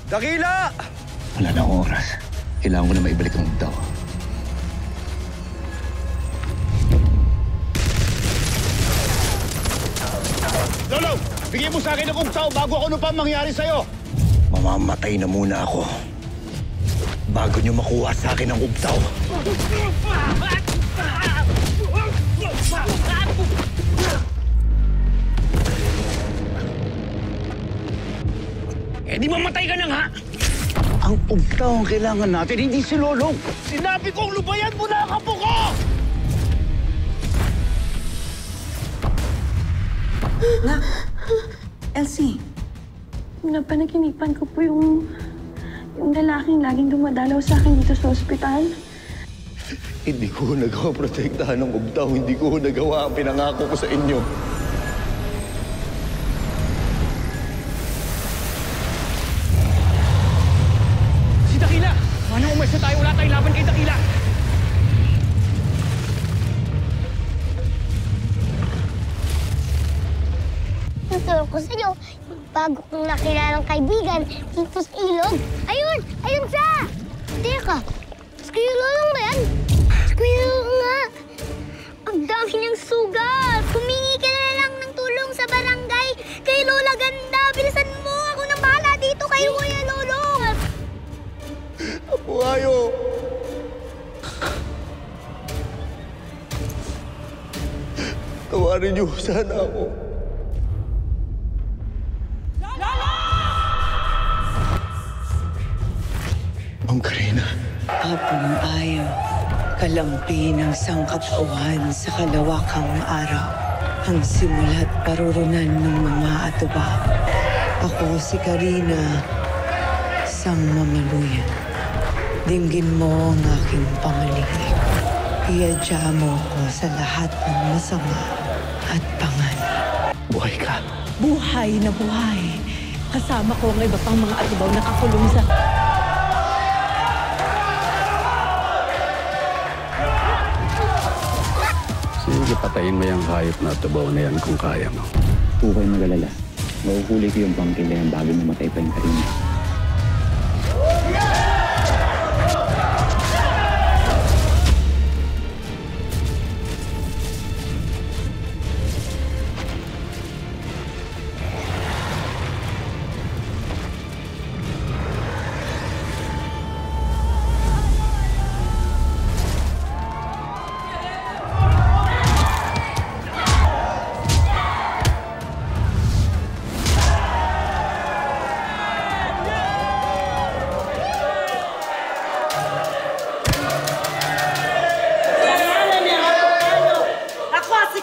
Dakila! Wala na akong oras. Kailangan ko na maibalik ang Ubtaw. Lolo! Bigyan mo sa akin ang Ubtaw bago ano pa mangyari sa'yo! Mamamatay na muna ako bago niyo makuha sa akin ang Ubtaw. Eh di mamatay ka na nga! Ang Ubtaw ang kailangan natin, hindi si Lolong. Sinabi kong lubayan mo na ang apo ko! Elsie, napanaginipan ko po yung lalaking laging dumadalaw sa akin dito sa ospital. Hindi ko nagawa protektahan ng Ubtaw. Hindi ko nagawa ang pinangako ko sa inyo. Si Dakila! Paano umalis na tayo? Wala tayong laban kay Dakila! Tuturo ko sa'yo yung bago kong nakilalang kaibigan dito sa ilog. Ayun! Ayun siya! Teka, si Kuya Lolong ba yan? Si Kuya Lolong nga! Ang dami niyang sugat! Humingi ka na lang ng tulong sa barangay kay Lola Ganda! Bilisan mo! Ako nang bahala dito kay Kuya Lolong! Apo kayo! Tawarin niyo sana ako. Ma'am Karina. Hapong ayaw, kalampi ng sangkatauhan sa kalawakang araw, ang simula't parurunan ng mga atuba. Ako si Karina, sang mamaluyan. Dinggin mo ang aking pamaligid. Iadya mo ko sa lahat ng masama at panganib. Buhay ka. Buhay na buhay. Kasama ko ang iba pang mga atubaw nakakulong sa... Sige, patayin mo yung hayop na tubaw na yan kung kaya mo. Huwag kayong magalala. Mahuhuli ko yung pangkin na yan bago mamatay pa yung Karina.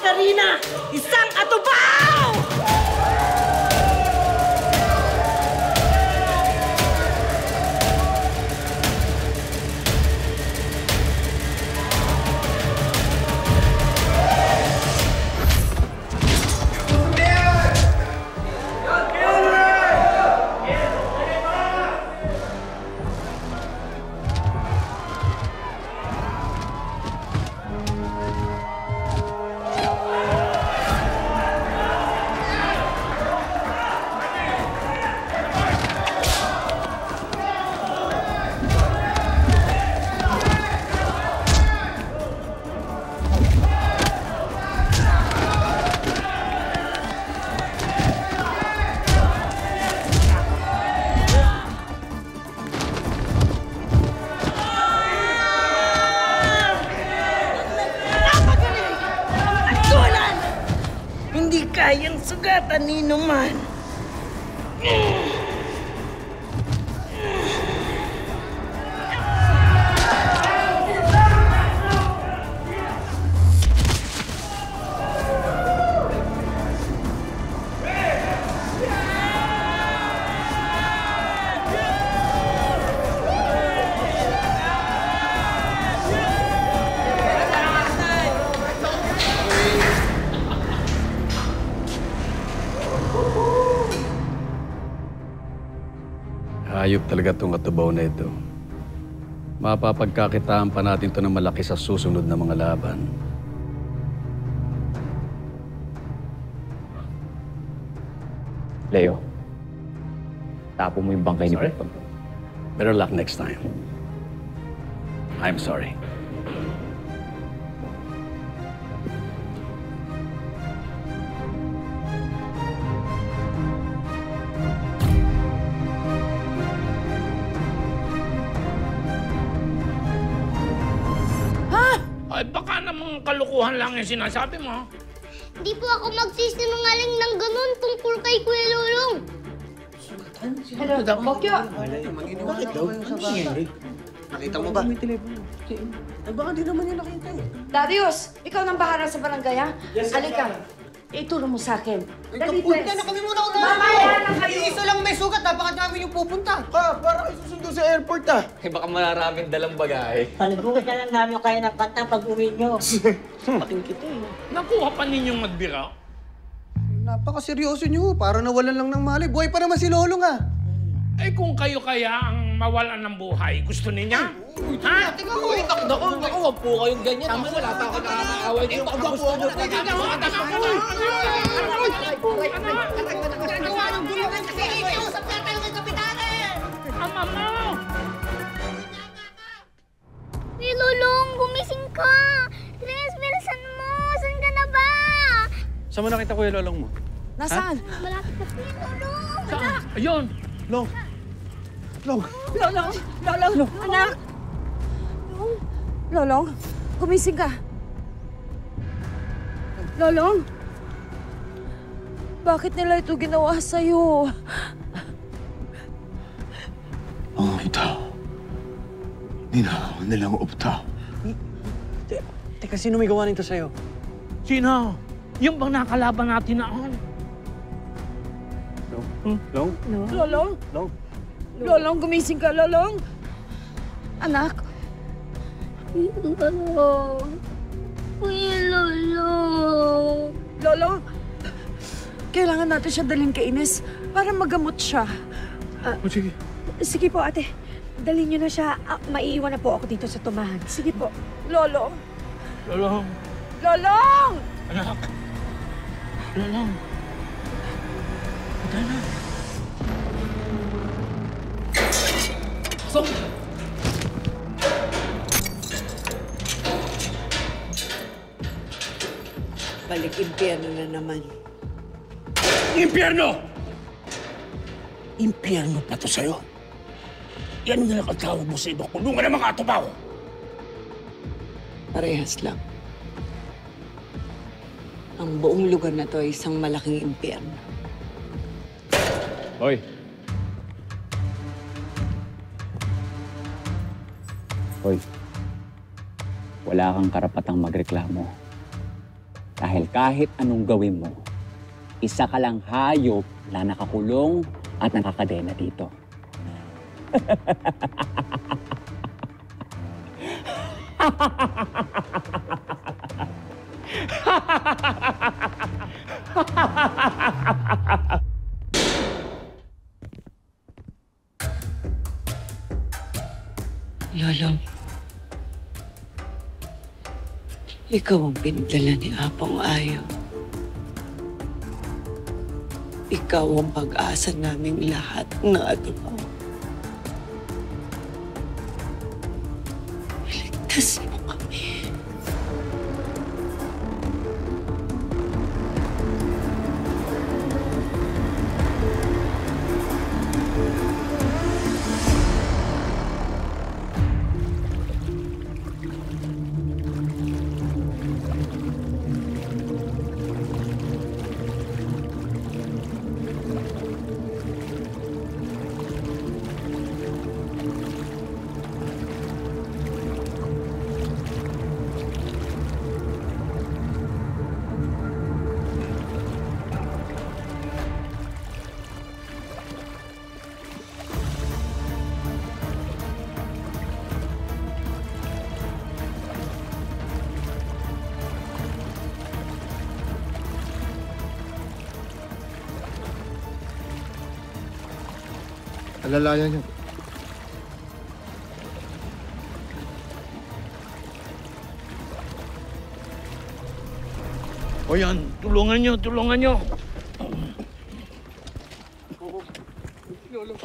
Karina, isang atubaw! Hindi kayang sugatan ni Numan. Hayop talaga itong katubaw na ito. Mapapagkakitaan pa natin ito ng malaki sa susunod na mga laban. Leo, tapo mo yung bangkay ni Sorry? Pipag. Better luck next time. I'm sorry. Ay, baka namang kalukuhan lang yung sinasabi mo. Hindi po ako magsisinungaling ng ganun tungkol kay Kuya Lulong. Darius, ikaw nang bahala sa barangay, ha? Yes, Halika. Ituro mo sa akin. Dali, Punta na kami muna una. Mamaya na kayo. Iisa lang may sugat, napakadami yung pupunta. Para kayo susundo sa airport ah. Eh, baka mararaming dalang bagahe. Palibukin na lang namin kayo ng kanta pag uwi nyo. Nakuha pa ninyong magbira. Napakaseryoso nyo, para nawalan lang ng malay. Buhay pa naman si Lolong ah. Eh kung kayo kaya ang mawalan ng buhay, gusto niya? Ha? Naku, wag po kayong ganyan. Tama na, wala pa ako nakakaaway dito. Ama mo! Kuya Lulong, gumising ka! Tres, bilisan mo! Saan ka na ba? Saan mo nakita Kuya Lolong mo? Nasaan? Malapit na Kuya Lulong! Saan? Ayun! Long! Lolong! Anak! Lolong, gumising ka. Lolong? Bakit nila ito ginawa sa'yo? Ang ubtaw. Ninakaw nilang ubtaw. Teka, sino may gawa nito sa'yo? Sino? Yung bang nakalaban natin noon? Long? Lolong? Long? Lolong, gumising ka, Lolong? Anak? Kuya Lulong! Kuya Lulong! Lolong? Kailangan natin siya dalhin kay Ines para magamot siya. Sige. Sige po, ate. Dalhin niyo na siya. Maiiwan na po ako dito sa tumahan. Sige po. Lolong? Lolong! Lolong! Anak! Lolong! Patay na! Balik impyerno na naman. Impyerno! Impyerno pa to sa'yo. Yan ang nakatawag mo sa iba. Kulungan ng mga atubaw! Parehas lang. Ang buong lugar na to ay isang malaking impyerno. Hoy! Hoy, wala kang karapatang magreklamo. Dahil kahit anong gawin mo, isa ka lang hayop na nakakulong at nakakadena dito. Lolong, ikaw ang pinagdala ni Apong Ayo. Ikaw ang pag-asa naming lahat ng atubaw. Ligtas mo kami. Alalayan niyo. O yan, tulungan nyo, tulungan nyo. Lolo.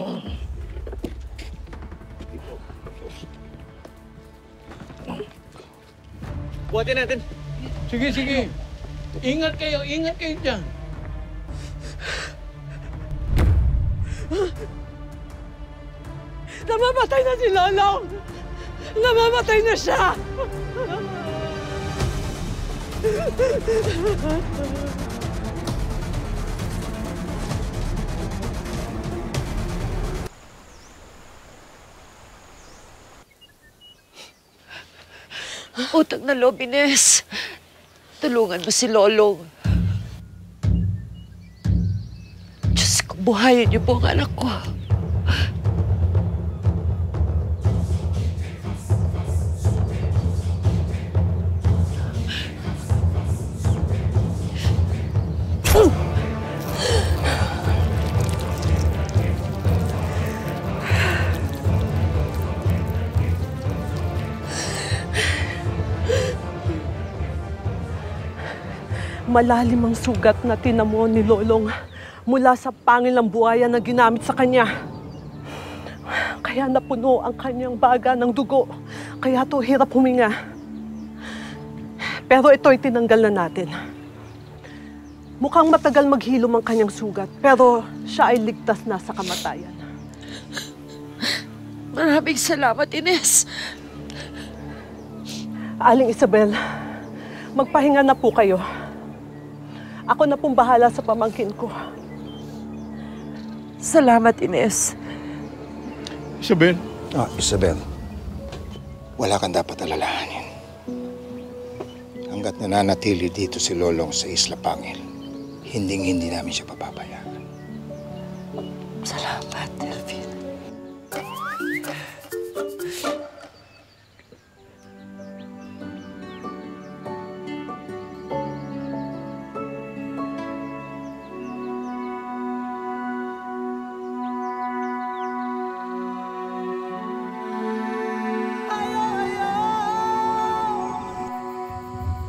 Buhatin natin. Sige, sige. Ingat kayo dyan. Namamatay na si Lolong! Namamatay na siya! Utang na loob, Ines. Tulungan mo si Lolong. Diyos ko, buhayin niyo po ang anak ko. Malalim ang sugat na tinamo ni Lolong mula sa pangil ng buhaya na ginamit sa kanya. Kaya napuno ang kanyang baga ng dugo. Kaya to hirap huminga. Pero ito'y tinanggal na natin. Mukhang matagal maghilom ang kanyang sugat, pero siya ay ligtas na sa kamatayan. Maraming salamat, Ines. Aling Isabel, magpahinga na po kayo. Ako na pong bahala sa pamangkin ko. Salamat, Ines. Isabel. Isabel, wala kang dapat alalahanin. Hanggat nananatili dito si Lolong sa Isla Pangil, hindi namin siya papabayaan. Salamat, Delphine.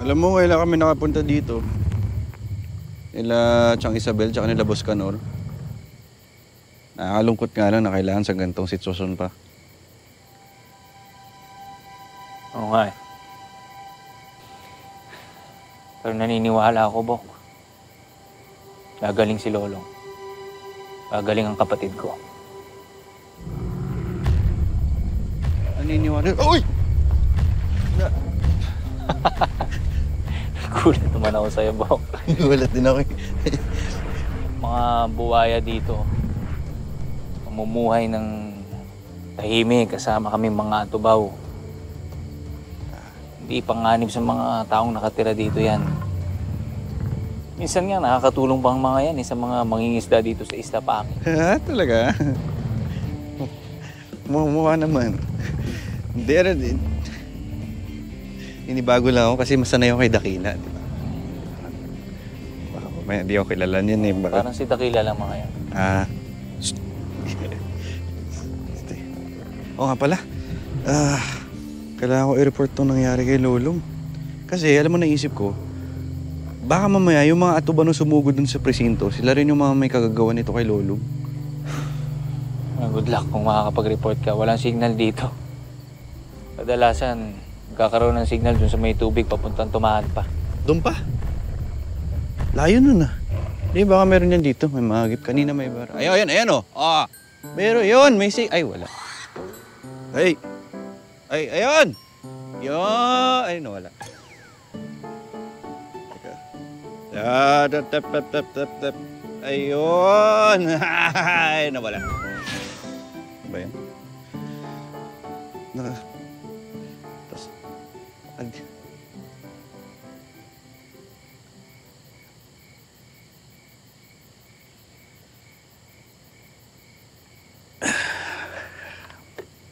Alam mo, kailan kami nakapunta dito. Nila Chang Isabel, tsaka nila Boss Canor. Nakakalungkot nga lang na kailangan sa ganitong sitwasyon pa. Oo nga eh. Pero naniniwala ako, Bok. Gagaling si Lolong. Gagaling ang kapatid ko. Naniniwala? Uy! Gulat naman ako sa'yo, Bok. Gulat din ako. Mga buwaya dito, mamumuhay ng tahimik kasama kami mga atubaw. Hindi panganib sa mga taong nakatira dito yan. Minsan nga, nakakatulong pa ang mga yan sa mga mangingisda dito sa Isla Pangil. Ha? Talaga? Mukha naman. Hindi, inibago lang ako kasi masanay ako kay Dakila, di ba? Baka di ako kilala niyan eh. Baka... Parang si Dakila lang mga yan. Oo nga pala. Kailangan ko i-report itong nangyari kay Lolong. Kasi alam mo, naisip ko, baka mamaya yung mga atubano sumugod dun sa presinto, sila rin yung mga may kagagawa nito kay Lolong. Good luck kung makakapag-report ka. Walang signal dito. Kadalasan, kakaroon ng signal dun sa may tubig papuntang Tumahan pa. Doon pa? Layo nun ah. Di baka meron yan dito. May mahagip. Kanina may bar. Ayan oh. Meron yun. May ay, wala. Ay, ayun! Yun! Ay, nawala. Teka. Tap. Ayun! Ay, nawala. Ano ba yan? Tapos,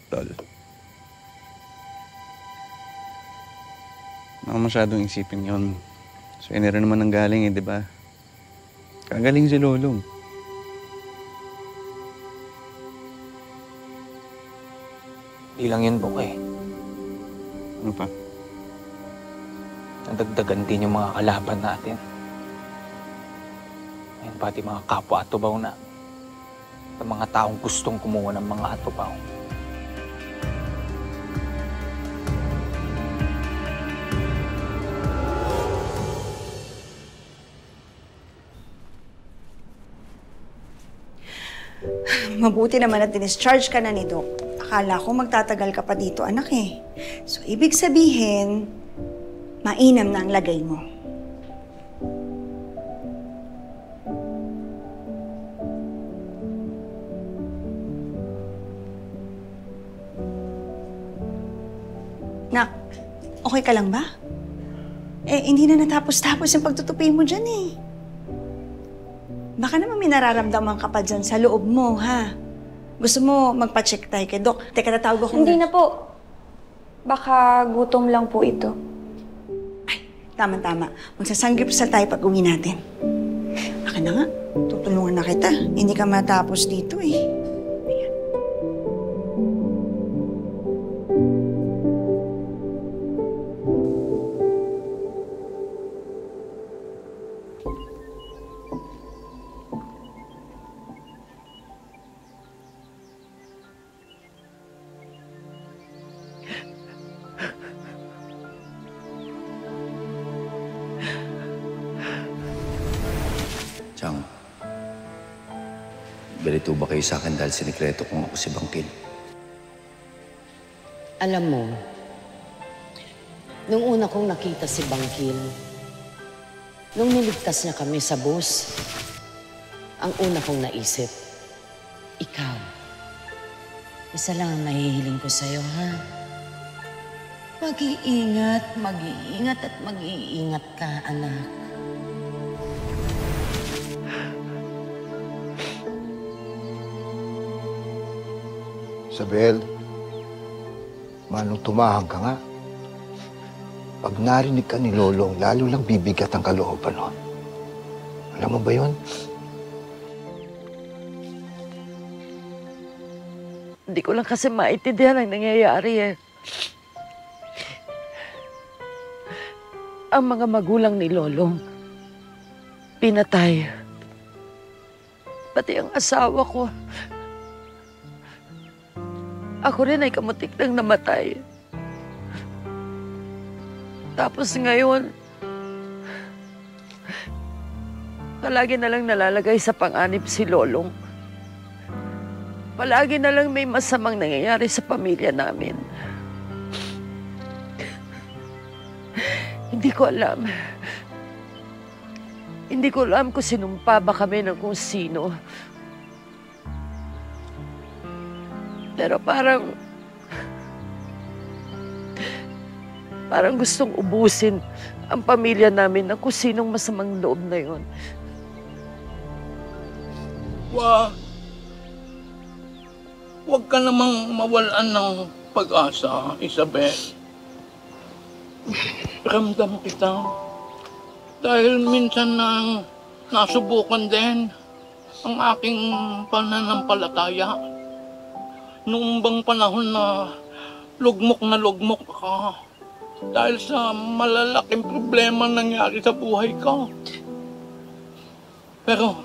Tol. Baka masyadong isipin yun. So, inira naman ang galing di ba? Kagaling si Lolong. Di lang yun, Bok eh. Ano pa? Nadagdagan din yung mga kalaban natin. Ayun, pati mga kapwa at tubaw na. Sa mga taong gustong kumuha ng mga atupaw. Mabuti naman at discharge ka na ni Doc. Akala ko magtatagal ka pa dito, anak eh. So, ibig sabihin, mainam na ang lagay mo. Nak, okay ka lang ba? Eh, hindi na natapos-tapos yung pagtutupi mo dyan eh. Baka naman may nararamdaman ka pa dyan sa loob mo, ha? Gusto mo magpa-check tayo kay Doc? Teka, tatawag ako. Hindi na po. Baka gutom lang po ito. Tama-tama. Magsasanggipsal tayo pag uwi natin. Akin na nga. Tutulungan na kita. Hindi ka matapos dito eh. Ayan. Chang, balito ba kayo sa akin dahil sinikreto kong ako si Bangkil? Alam mo, nung una kong nakita si Bangkil, nung niligtas niya kami sa bus, ang una kong naisip, ikaw. Isa lang ang nahihiling ko sa'yo, ha? Mag-iingat, mag-iingat at mag-iingat ka, anak. Isabel, manong tumahang ka nga. Pag narinig ka ni Lolong, lalo lang bibigat ang kalooban nun. Alam mo ba yun? Hindi ko lang kasi maintindihan ang nangyayari eh. Ang mga magulang ni Lolong, pinatay. Pati ang asawa ko. Ako rin ay kamutik nang namatay. Tapos ngayon, palagi na lang nalalagay sa panganib si Lolong. Palagi na lang may masamang nangyayari sa pamilya namin. Hindi ko alam. Hindi ko alam kung sinumpa ba kami ng kung sino. Pero parang gustong ubusin ang pamilya namin ng kung sinong masamang loob na yun. Huwag ka namang mawalan ng pag-asa, Isabel. Ramdam kita. Dahil minsan nasubukan din ang aking pananampalataya. Noong bang panahon na lugmok ka dahil sa malalaking problema nangyari sa buhay ko. Pero,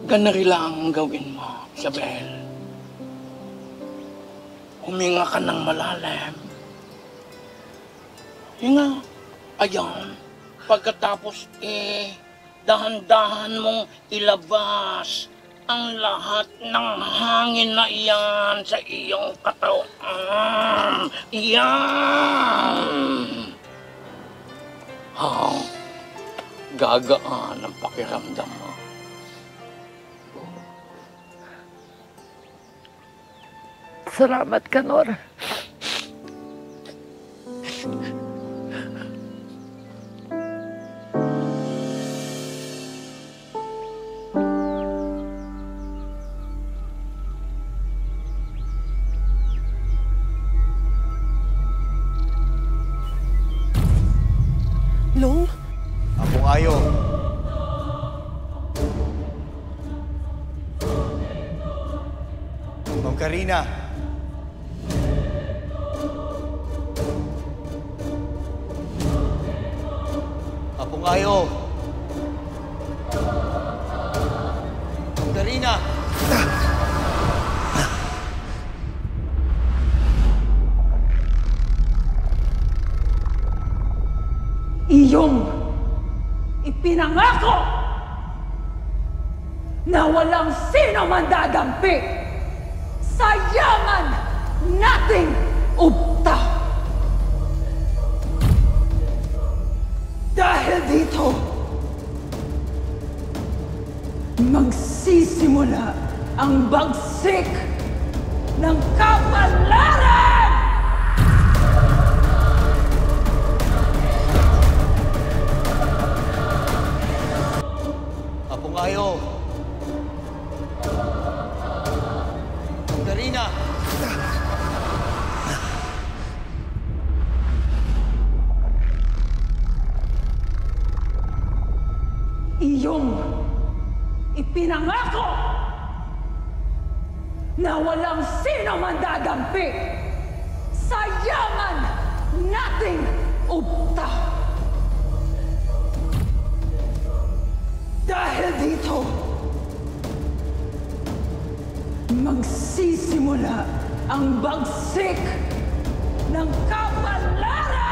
ganari lang ang gawin mo, Isabel. Huminga ka ng malalim. Hinga. Ayan. Pagkatapos, dahan-dahan mong ilabas ang lahat ng hangin na iyan sa iyong katawan. Iyan! Gagaan ang pakiramdam mo. Salamat ka, Nor. Long? Apong Ayo. Ma'am Karina. Apong Ayo. Ma'am Karina. na walang sino man dadampi sa yaman nating ubta. Dahil dito, magsisimula ang bagsik ng kapalaran! Apungayo! Darina! Iyong ipinangako na walang sino man dadampi sa yaman nating ubta. Dahil dito, magsisimula ang bagsik ng kapalaran!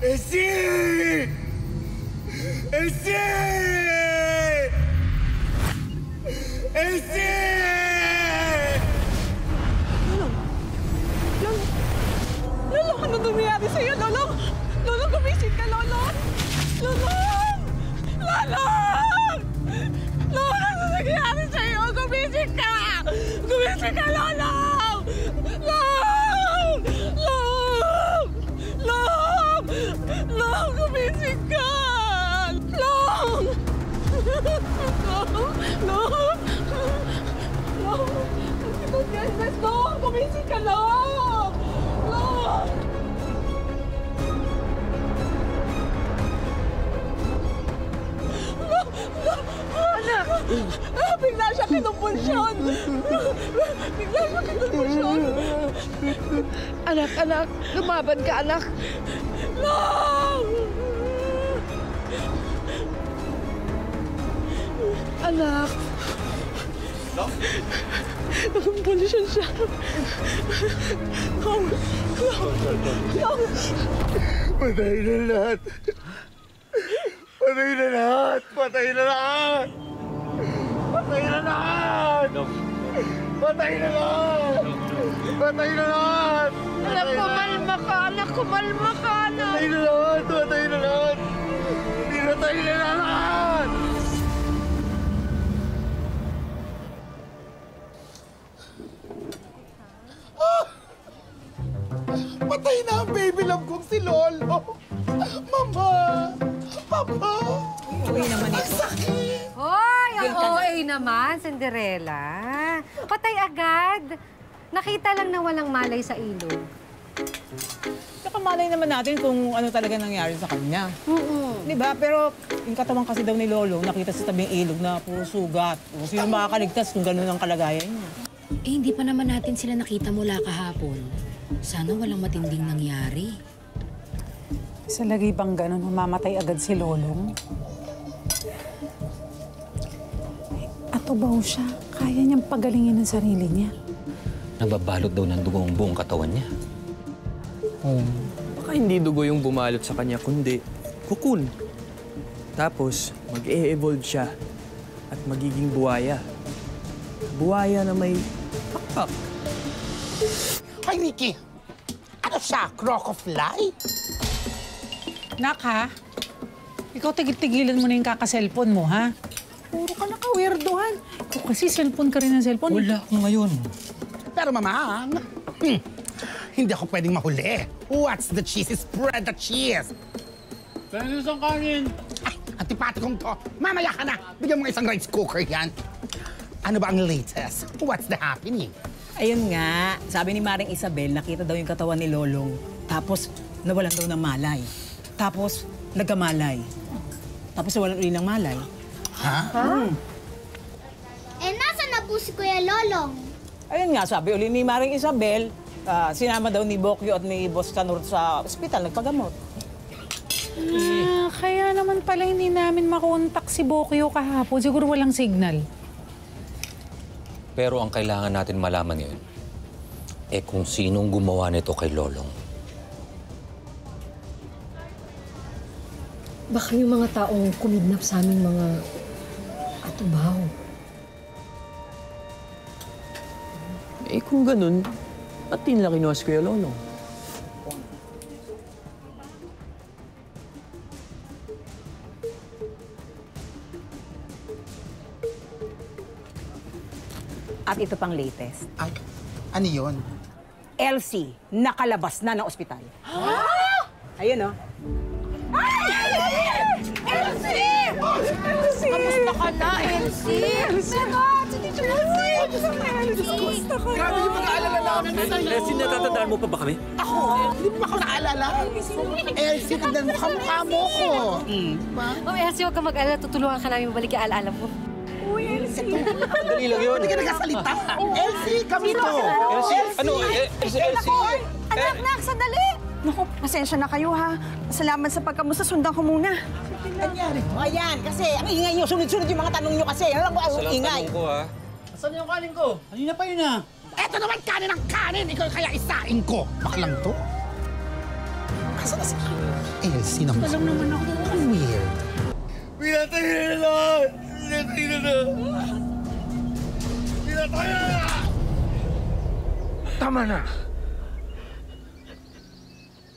Elsie! Elsie! Elsie! Lolong, ano nangyayari sa'yo, Lolong? Lolong, gumising ka, Lolong! Lolong! Lolong! Lolong, ano nangyayari sa'yo? Gumising ka! Gumising ka, Lolong! Lolong! Lolong! Lolong! Lolong, gumising ka! Lolong! Lolong! Lolong! Lolong! Lolong, gumising ka, Lolong! Lolong! Anak! Bigla siya kinumpulsyon! Bigla siya kinumpulsyon! Anak, anak! Lumaban ka, anak! Long! Anak! Long? Kinumpulsyon siya! Long! Long! Long! Patay na lahat! Patay na lahat! Patay na lahat! Patay na lahat! Patay na lahat! Patay na lahat! Anak ko, malma ka! Anak ko, malma ka! Patay na lahat! Patay na lahat! Pinatay na lahat! Patay na ang baby love kong si Lolo. Mama! Papa! Uy naman ito. Ang sakit! Hoy! Ang OA naman, Cinderella. Patay agad. Nakita lang na walang malay sa ilog. Saka malay naman natin kung ano talaga nangyari sa kanya. Di ba? Pero yung katawan kasi daw ni Lolo, nakita sa tabing ilog na puro sugat. O sino makakaligtas kung gano'n ang kalagayan niya? Eh, hindi pa naman natin sila nakita mula kahapon. Sana walang matinding nangyari. Sa lagi bang ganun, mamamatay agad si Lolong? Atubaw siya. Kaya niyang pagalingin ang sarili niya. Nababalot daw ng dugo ang buong katawan niya. Baka hindi dugo yung bumalot sa kanya, kundi kukun. Tapos, mag-e-evolve siya at magiging buhaya. Buhaya na may pakpak. Ay, Ricky! Ano siya? Crocofly? Nak, ha? Ikaw tigil-tigilan mo na yung kaka-cellphone mo, ha? Puro ka naka-weirdohan. Ikaw kasi cellphone ka rin ng cellphone. Wala ko ngayon. Pero mamang, hindi ako pwedeng mahuli. What's the cheese? Spread the cheese! Pwede isang kanin. Ay, antipatikong to. Mamaya ka na. Bigyan mo isang rice cooker yan. Ano ba ang latest? What's the happening? Ayun nga, sabi ni Maring Isabel, nakita daw yung katawan ni Lolong. Tapos, nawalan daw ng malay. Tapos, nagkamalay. Tapos, nawalan uli ng malay. Ha? Eh, nasa na po si Kuya Lolong? Ayun nga, sabi uli ni Maring Isabel, sinama daw ni Bokyo at ni Boss Canur sa ospital, nagpagamot. Kaya naman pala hindi namin makontak si Bokyo kahapon. Siguro walang signal. Pero ang kailangan natin malaman ngayon, kung sinong gumawa nito kay Lolong. Baka yung mga taong kumidnap sa aming mga atubaw. Kung ganun, ba't di nila kinuha si Kuya Lolong? At ito pang latest. Ay, ano yun? Elsie, nakalabas na ng ospital. Ayun, oh. Elsie! Kamusta ka na, Elsie? Sagot! Elsie! Kamusta ka na? Grabe yung mga-alala namin. Elsie, natatandaan mo pa ba kami? Ako? Hindi mo ba ako naalala? Elsie, tignan mo, kamukha mo ko. Oh, Elsie, huwag ka mag-alala. Tutulungan ka namin mabalik yung alaala mo. Uy, Elsie! Dali lang yun. Hindi ka nagkasalita. Elsie, kami to. Elsie, ano? Elsie! Anak, sandali! Naku, pasensya na kayo, ha? Salamat sa pagkamusta. Sundan ko muna. Nangyari po. Ayan, kasi ang ingay nyo. Sunod-sunod yung mga tanong nyo kasi. Alam mo, ang ingay. Tanong ko, ha? Asan yung kanin ko? Kanina pa yun, ah. Eto naman kanin ng kanin. Ikaw kaya isain ko. Baklang to. Asa na si Elsie naman? Alam naman ako. Ang weird. Pinatay na lahat! Pinatay na na! Pinatay na na! Tama na.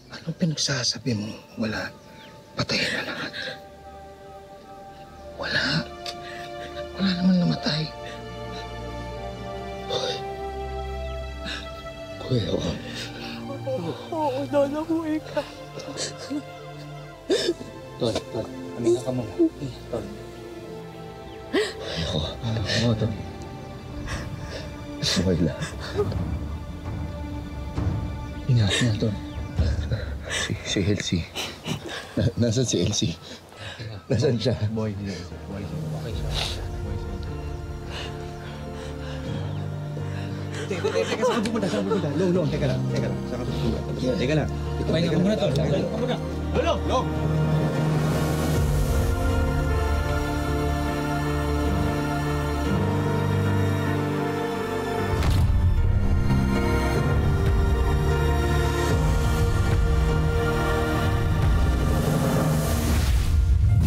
Anong pinagsasabi mo? Wala. Patay na lahat. Wala. Wala naman namatay. Kuya ko. Oo, nanabuhay ka. Tol, paminga ka muna. Tol. Ayoko. Ayoko, Tol. Okay lang. Ingat niya, Tol. Si Elsie. Nasaan si Elsie? Nasaan siya? Boy, okay siya. Teka, saan ka pumunta? Long, teka lang. Saan ka pumunta? Teka lang. Pahinga ka muna, Tol. Pahinga ka muna. Long!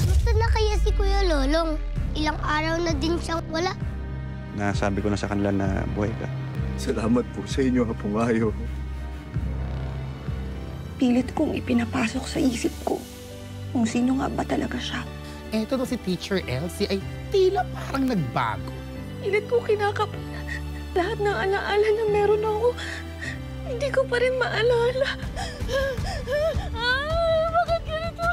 Gusto na kaya si Kuya Lolong? Ilang araw na din siyang wala. Nasabi ko na sa kanila na buhay ka. Salamat po sa inyo, Apungayo. Pilit kong ipinapasok sa isip ko kung sino nga ba talaga siya. Eto na si Teacher Elsie ay tila parang nagbago. Pilit ko kinakap lahat ng alaala na meron ako. Hindi ko pa rin maalala. Bakit ganito?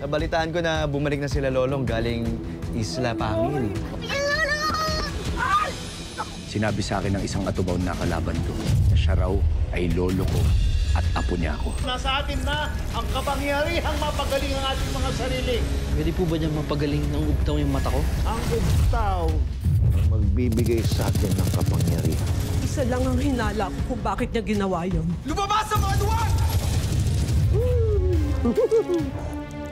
Nabalitaan ko na bumalik na sila Lolong galing Isla Pangil. Sinabi sa akin ng isang atubaw na kalaban ko na siya raw ay lolo ko at apo niya ako. Nasa atin na ang kapangyarihang mapagaling ang ating mga sarili. Pwede po ba niyang mapagaling ng ugtaw yung mata ko? Ang ugtaw ang magbibigay sa atin ng kapangyarihan. Isa lang ang hinala ko kung bakit niya ginawa yun. Lumabas sa mga duwan!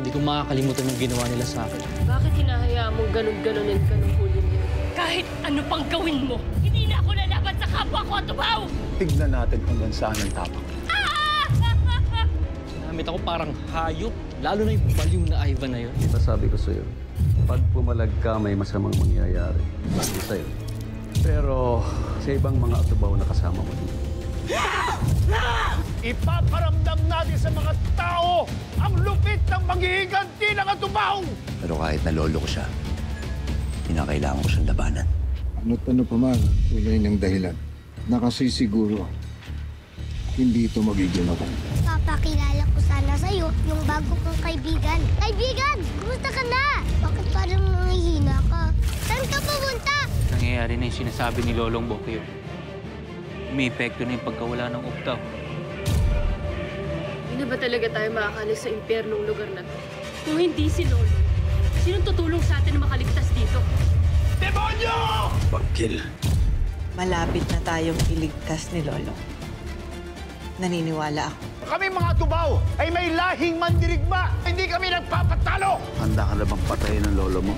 Hindi ko makakalimutan yung ginawa nila sa akin. Bakit hinahayaan mong ganun-ganunin ka ng huli niya? Kahit ano pang gawin mo, hindi na ako lalaban sa kapwa ko at tubaw! Tignan natin hanggang saan ang tapang. Namit ako parang hayop, lalo na yung baliw na Ivan na yun. Diba sabi ko sa'yo, pag pumalag ka may masamang mangyayari. Hindi sa'yo. Pero sa ibang mga atubaw na kasama mo dito. Ipaparamdam natin sa mga tao ang lupit ng maghihiganti ng atubaw! Pero kahit na lolo ko siya, kinakailangan ko siyang labanan. Ano't ano pa man, tunay ng dahilan. Nakasisiguro, hindi ito magiging ako. Papakilala ko sana sa'yo yung bago kong kaibigan. Kaibigan! Kumusta ka na? Bakit parang nangihina ka? Saan ka pupunta? Nangyayari na yung sinasabi ni Lolong Bokyo. May epekto na yung pagkawala ng ugtaw. Hindi na ba talaga tayo makakalis sa impyernong lugar na to? Kung hindi si Lolo, sinong tutulong sa atin na makaligtas dito? Demonyo! Bangkil. Malapit na tayong iligtas ni Lolo. Naniniwala ako. Kami mga tubaw ay may lahing mandirigma. Hindi kami nagpapatalo! Handa ka na bang patayin ng lolo mo?